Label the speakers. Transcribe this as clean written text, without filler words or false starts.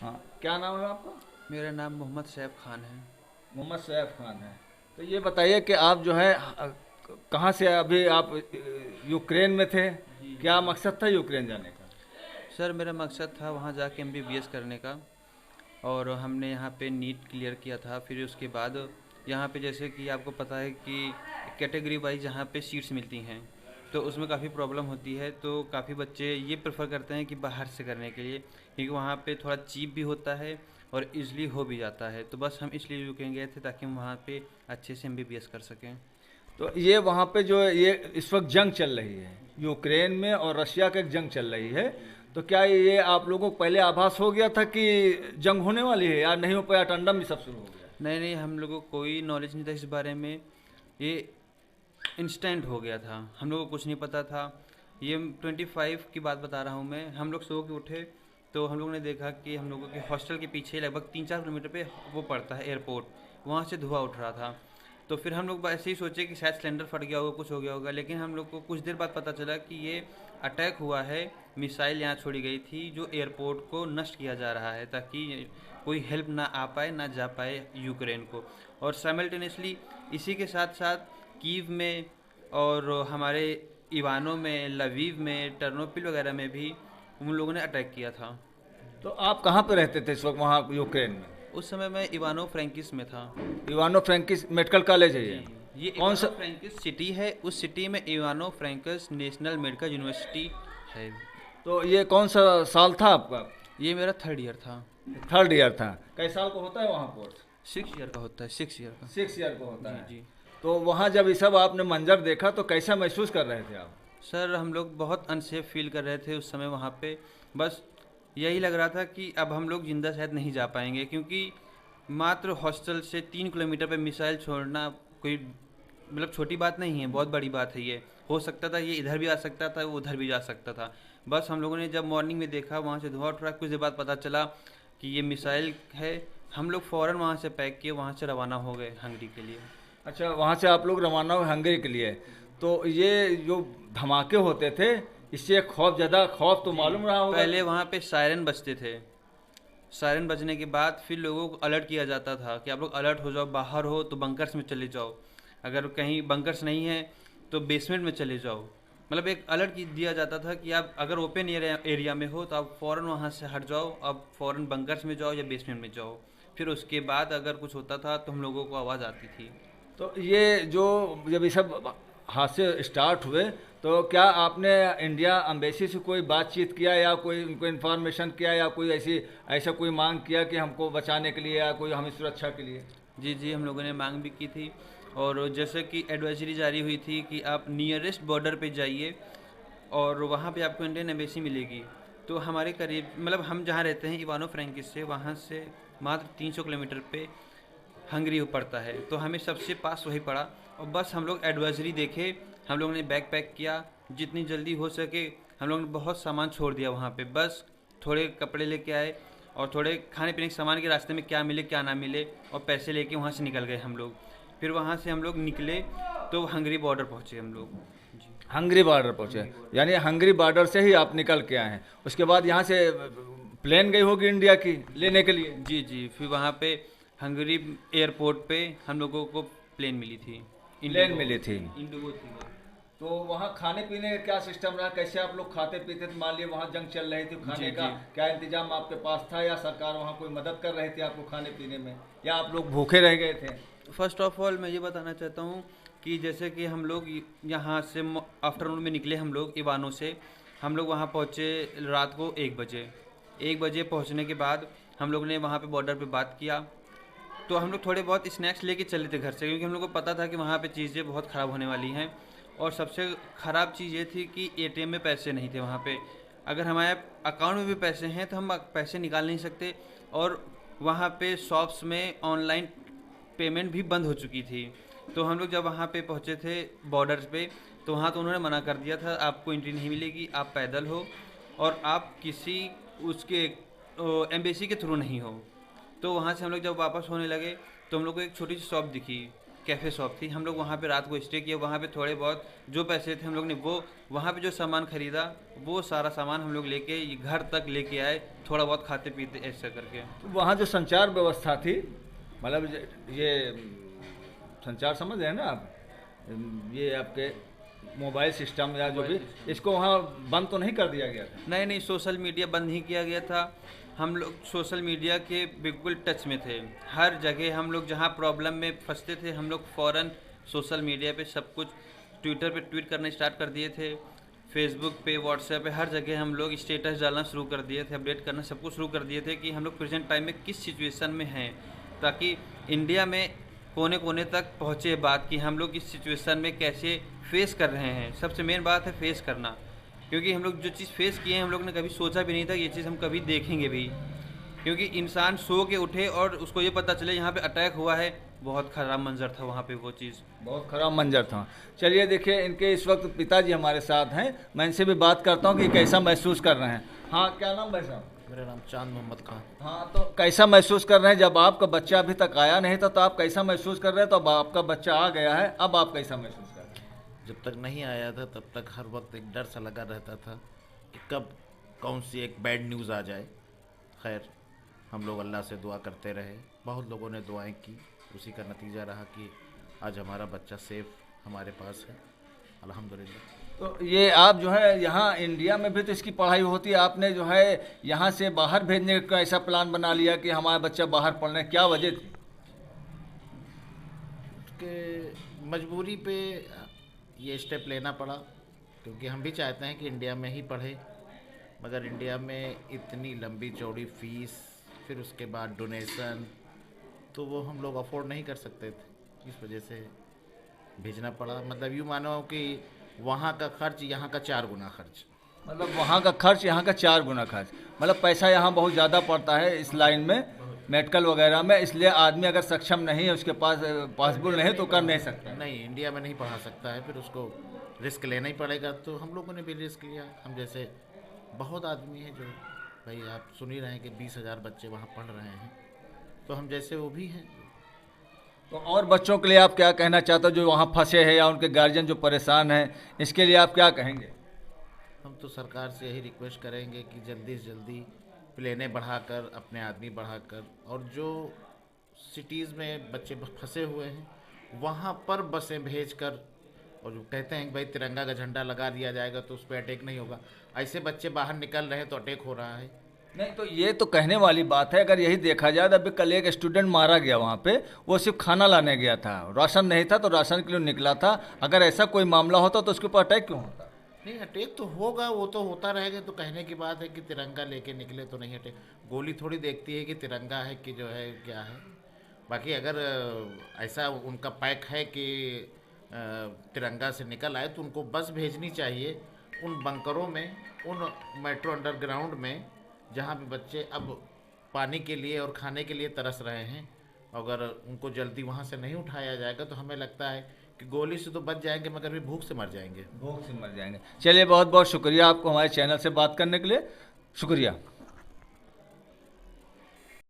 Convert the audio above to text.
Speaker 1: हाँ, क्या नाम है आपका?
Speaker 2: मेरा नाम मोहम्मद सैफ खान है।
Speaker 1: मोहम्मद सैफ खान है। तो ये बताइए कि आप जो है कहाँ से अभी आप यूक्रेन में थे?
Speaker 2: जी
Speaker 1: क्या
Speaker 2: जी।
Speaker 1: मकसद था यूक्रेन जाने का?
Speaker 2: सर मेरा मकसद था वहाँ जाके एमबीबीएस करने का। और हमने यहाँ पे नीट क्लियर किया था। फिर उसके बाद यहाँ पे जैसे कि आपको पता है कि कैटेगरी वाइज यहाँ पे सीट्स मिलती हैं, तो उसमें काफ़ी प्रॉब्लम होती है। तो काफ़ी बच्चे ये प्रेफर करते हैं कि बाहर से करने के लिए, क्योंकि वहाँ पे थोड़ा चीप भी होता है और इजली हो भी जाता है। तो बस हम इसलिए यूक्रेन गए थे ताकि हम वहाँ पे अच्छे से एमबीबीएस कर सकें।
Speaker 1: तो ये वहाँ पे जो ये इस वक्त जंग चल रही है यूक्रेन में और रशिया का एक जंग चल रही है, तो क्या ये आप लोगों को पहले आभास हो गया था कि जंग होने वाली है, या नहीं हो पाया, टंडम में सब शुरू हो गया?
Speaker 2: नहीं नहीं, हम लोगों को कोई नॉलेज नहीं था इस बारे में। ये इंस्टेंट हो गया था, हम लोगों को कुछ नहीं पता था। ये 25 की बात बता रहा हूँ मैं। हम लोग सो के उठे तो हम लोगों ने देखा कि हम लोगों के हॉस्टल के पीछे लगभग 3-4 किलोमीटर पे वो पड़ता है एयरपोर्ट, वहाँ से धुआं उठ रहा था। तो फिर हम लोग ऐसे ही सोचे कि शायद सिलेंडर फट गया होगा, कुछ हो गया होगा। लेकिन हम लोग को कुछ देर बाद पता चला कि ये अटैक हुआ है। मिसाइल यहाँ छोड़ी गई थी जो एयरपोर्ट को नष्ट किया जा रहा है, ताकि कोई हेल्प ना आ पाए ना जा पाए यूक्रेन को। और साइमल्टेनियसली इसी के साथ साथ कीव में और हमारे इवानो में, लवीव में, टर्नोपिल वगैरह में भी उन लोगों ने अटैक किया था।
Speaker 1: तो आप कहाँ पे रहते थे इस वक्त वहाँ यूक्रेन में?
Speaker 2: उस समय मैं इवानो फ्रैंकिस में था।
Speaker 1: इवानो फ्रैंकिस मेडिकल कॉलेज है
Speaker 2: जी।
Speaker 1: ये?
Speaker 2: ये
Speaker 1: कौन
Speaker 2: इवानो
Speaker 1: सा?
Speaker 2: फ्रैंकिस सिटी है, उस सिटी में इवानो फ्रैंकिस नेशनल मेडिकल यूनिवर्सिटी है।
Speaker 1: तो ये कौन सा साल था आपका?
Speaker 2: ये मेरा 3rd ईयर था।
Speaker 1: थर्ड ईयर था। कई साल को होता है वहाँ कोर्स?
Speaker 2: 6 ईयर का होता है, 6 ईयर का।
Speaker 1: 6 ईयर को होता
Speaker 2: जी
Speaker 1: है।
Speaker 2: जी।
Speaker 1: तो वहाँ जब ये सब आपने मंजर देखा तो कैसा महसूस कर रहे थे आप?
Speaker 2: सर हम लोग बहुत अनसेफ फील कर रहे थे उस समय वहाँ पे। बस यही लग रहा था कि अब हम लोग ज़िंदा शायद नहीं जा पाएंगे, क्योंकि मात्र हॉस्टल से 3 किलोमीटर पे मिसाइल छोड़ना कोई मतलब छोटी बात नहीं है, बहुत बड़ी बात है ये। हो सकता था ये इधर भी आ सकता था, वो उधर भी जा सकता था। बस हम लोगों ने जब मॉर्निंग में देखा वहाँ से धुआं उठ रहा, कुछ देर बाद पता चला कि ये मिसाइल है। हम लोग फ़ौरन वहाँ से पैक किए, वहाँ से रवाना हो गए हंगरी के लिए।
Speaker 1: अच्छा, वहाँ से आप लोग रवाना हुए हंगरी के लिए। तो ये जो धमाके होते थे, इससे खौफ, ज़्यादा खौफ तो
Speaker 2: जी।
Speaker 1: मालूम रहा होगा?
Speaker 2: पहले वहाँ पे सायरन बजते थे। सायरन बजने के बाद फिर लोगों को अलर्ट किया जाता था कि आप लोग अलर्ट हो जाओ, बाहर हो तो बंकर्स में चले जाओ, अगर कहीं बंकर्स नहीं है तो बेसमेंट में चले जाओ। मतलब एक अलर्ट दिया जाता था कि आप अगर ओपन एरिया में हो तो आप फ़ौरन वहाँ से हट जाओ, आप फ़ौरन बंकर्स में जाओ या बेसमेंट में जाओ। फिर उसके बाद अगर कुछ होता था तो हम लोगों को आवाज़ आती थी।
Speaker 1: तो ये जो जब ये सब हादसे स्टार्ट हुए, तो क्या आपने इंडिया एम्बेसी से कोई बातचीत किया, या कोई उनको इन्फॉर्मेशन किया, या कोई ऐसी ऐसा कोई मांग किया कि हमको बचाने के लिए या कोई हमें सुरक्षा के लिए?
Speaker 2: जी जी, हम लोगों ने मांग भी की थी। और जैसे कि एडवाइजरी जारी हुई थी कि आप नियरेस्ट बॉर्डर पे जाइए और वहाँ पे आपको इंडियन एम्बेसी मिलेगी। तो हमारे करीब मतलब हम जहाँ रहते हैं इवानो फ्रैंकिस से, वहाँ से मात्र 300 किलोमीटर पे हंगरी पड़ता है। तो हमें सबसे पास वही पड़ा। और बस हम लोग एडवाइजरी देखे, हम लोगों ने बैग पैक किया जितनी जल्दी हो सके। हम लोगों ने बहुत सामान छोड़ दिया वहाँ पे, बस थोड़े कपड़े लेके आए और थोड़े खाने पीने के सामान के रास्ते में क्या मिले क्या ना मिले, और पैसे लेके वहाँ से निकल गए हम लोग। फिर वहाँ से हम लोग निकले तो हंगरी बॉर्डर पहुँचे हम लोग। जी।
Speaker 1: हंगरी बॉर्डर पहुंचे?
Speaker 2: Hungary border.
Speaker 1: यानी हंगरी बॉर्डर से ही आप निकल के आए हैं, उसके बाद यहाँ से प्लेन गई होगी इंडिया की लेने के लिए?
Speaker 2: जी जी, फिर वहाँ पे हंगरी एयरपोर्ट पे हम लोगों को प्लेन मिली थी।
Speaker 1: Plane
Speaker 2: Indigo.
Speaker 1: मिली थी?
Speaker 2: इंडिगो थी वो।
Speaker 1: तो वहाँ खाने पीने का क्या सिस्टम रहा, कैसे आप लोग खाते पीते थे? मान लिया वहाँ जंग चल रही थी,
Speaker 2: जी
Speaker 1: खाने का
Speaker 2: जी।
Speaker 1: क्या इंतजाम आपके पास था, या सरकार वहाँ कोई मदद कर रही थी आपको खाने पीने में, या आप लोग भूखे रह गए थे?
Speaker 2: फर्स्ट ऑफ ऑल मैं ये बताना चाहता हूँ कि जैसे कि हम लोग यहाँ से आफ्टरनून में निकले, हम लोग इवानो से। हम लोग वहाँ पहुँचे रात को 1 बजे। 1 बजे पहुँचने के बाद हम लोग ने वहाँ पे बॉर्डर पे बात किया। तो हम लोग थोड़े बहुत स्नैक्स लेके चले थे घर से, क्योंकि हम लोग को पता था कि वहाँ पे चीज़ें बहुत ख़राब होने वाली हैं। और सबसे ख़राब चीज़ ये थी कि एटीएम में पैसे नहीं थे वहाँ पे। अगर हमारे अकाउंट में भी पैसे हैं तो हम पैसे निकाल नहीं सकते। और वहाँ पे शॉप्स में ऑनलाइन पेमेंट भी बंद हो चुकी थी। तो हम लोग जब वहाँ पे पहुँचे थे बॉर्डर पे, तो वहाँ तो उन्होंने मना कर दिया था, आपको एंट्री नहीं मिलेगी, आप पैदल हो और आप किसी उसके एम्बेसी के थ्रू नहीं हो। तो वहाँ से हम लोग जब वापस होने लगे तो हम लोग को एक छोटी सी शॉप दिखी। कैफ़े शॉप थी, हम लोग वहाँ पे रात को स्टे किया। वहाँ पे थोड़े बहुत जो पैसे थे हम लोग ने वो वहाँ पे जो सामान खरीदा वो सारा सामान हम लोग लेके ये घर तक लेके आए, थोड़ा बहुत खाते पीते ऐसा करके।
Speaker 1: तो वहाँ जो संचार व्यवस्था थी, मतलब ये संचार समझ रहे हैं ना आप, ये आपके मोबाइल सिस्टम या जो भी, इसको वहाँ बंद तो नहीं कर दिया गया था?
Speaker 2: नहीं नहीं, सोशल मीडिया बंद नहीं किया गया था। हम लोग सोशल मीडिया के बिल्कुल टच में थे। हर जगह हम लोग जहाँ प्रॉब्लम में फंसते थे हम लोग फ़ौरन सोशल मीडिया पे सब कुछ, ट्विटर पे ट्वीट करना स्टार्ट कर दिए थे, फेसबुक पे, व्हाट्सएप पे, हर जगह हम लोग स्टेटस डालना शुरू कर दिए थे, अपडेट करना सब कुछ शुरू कर दिए थे कि हम लोग प्रेजेंट टाइम में किस सिचुएशन में हैं, ताकि इंडिया में कोने कोने तक पहुँचे बात कि हम लोग इस सिचुएशन में कैसे फेस कर रहे हैं। सबसे मेन बात है फेस करना, क्योंकि हम लोग जो चीज़ फेस किए हैं हम लोग ने कभी सोचा भी नहीं था कि ये चीज़ हम कभी देखेंगे भी। क्योंकि इंसान सो के उठे और उसको ये पता चले यहाँ पे अटैक हुआ है, बहुत ख़राब मंजर था वहाँ पे वो चीज़।
Speaker 1: बहुत खराब मंजर था। चलिए देखिए, इनके इस वक्त पिताजी हमारे साथ हैं, मैं इनसे भी बात करता हूँ कि कैसा महसूस कर रहे हैं। हाँ, क्या नाम भाई साहब?
Speaker 3: मेरा नाम चांद मोहम्मद खान।
Speaker 1: हाँ, तो कैसा महसूस कर रहे हैं? जब आपका बच्चा अभी तक आया नहीं था तो आप कैसा महसूस कर रहे हैं, तो अब आपका बच्चा आ गया है, अब आप कैसा महसूस कर रहे हैं?
Speaker 3: जब तक नहीं आया था तब तक हर वक्त एक डर सा लगा रहता था कि कब कौन सी एक बैड न्यूज़ आ जाए। खैर, हम लोग अल्लाह से दुआ करते रहे, बहुत लोगों ने दुआएं की, उसी का नतीजा रहा कि आज हमारा बच्चा सेफ हमारे पास है, अल्हम्दुलिल्लाह।
Speaker 1: तो ये आप जो है यहाँ इंडिया में भी तो इसकी पढ़ाई होती है, आपने जो है यहाँ से बाहर भेजने का ऐसा प्लान बना लिया कि हमारा बच्चा बाहर पढ़ने, क्या वजह थी?
Speaker 3: कि मजबूरी पे ये स्टेप लेना पड़ा, क्योंकि हम भी चाहते हैं कि इंडिया में ही पढ़े, मगर इंडिया में इतनी लंबी चौड़ी फीस, फिर उसके बाद डोनेशन, तो वो हम लोग अफोर्ड नहीं कर सकते थे, इस वजह से भेजना पड़ा। मतलब यूँ मानो कि वहाँ का खर्च यहाँ का 4 गुना खर्च।
Speaker 1: मतलब वहाँ का खर्च यहाँ का 4 गुना खर्च, मतलब पैसा यहाँ बहुत ज़्यादा पड़ता है इस लाइन में, मेडिकल वगैरह में, इसलिए आदमी अगर सक्षम नहीं है, उसके पास पॉसिबल नहीं तो कर नहीं सकता।
Speaker 3: नहीं, इंडिया में नहीं पढ़ा सकता है, फिर उसको रिस्क लेना ही पड़ेगा। तो हम लोगों ने भी रिस्क लिया। हम जैसे बहुत आदमी हैं जो, भाई आप सुन ही रहे हैं कि 20,000 बच्चे वहाँ पढ़ रहे हैं, तो हम जैसे वो भी हैं।
Speaker 1: तो और बच्चों के लिए आप क्या कहना चाहते हो जो वहाँ फंसे हैं या उनके गार्जियन जो परेशान हैं, इसके लिए आप क्या कहेंगे?
Speaker 3: हम तो सरकार से यही रिक्वेस्ट करेंगे कि जल्दी से जल्दी प्लेनें बढ़ाकर, अपने आदमी बढ़ाकर, और जो सिटीज़ में बच्चे फंसे हुए हैं वहाँ पर बसें भेजकर, और जो कहते हैं कि भाई तिरंगा का झंडा लगा दिया जाएगा तो उस पर अटैक नहीं होगा, ऐसे बच्चे बाहर निकल रहे हैं तो अटैक हो रहा है।
Speaker 1: नहीं, तो ये तो कहने वाली बात है। अगर यही देखा जाए तो अभी कल एक स्टूडेंट मारा गया वहाँ पे, वो सिर्फ खाना लाने गया था, राशन नहीं था तो राशन के लिए निकला था। अगर ऐसा कोई मामला होता तो उसके ऊपर अटैक क्यों होता?
Speaker 3: नहीं, अटैक तो होगा, वो तो होता रहेगा। तो कहने की बात है कि तिरंगा लेके निकले तो नहीं अटैक। गोली थोड़ी देखती है कि तिरंगा है कि जो है क्या है। बाकी अगर ऐसा उनका पैक है कि तिरंगा से निकल आए तो उनको बस भेजनी चाहिए उन बंकरों में, उन मेट्रो अंडरग्राउंड में, जहाँ पे बच्चे अब पानी के लिए और खाने के लिए तरस रहे हैं। अगर उनको जल्दी वहाँ से नहीं उठाया जाएगा तो हमें लगता है कि गोली से तो बच जाएंगे मगर भी भूख से मर जाएंगे।
Speaker 1: भूख से मर जाएंगे। चलिए, बहुत बहुत शुक्रिया आपको हमारे चैनल से बात करने के लिए, शुक्रिया।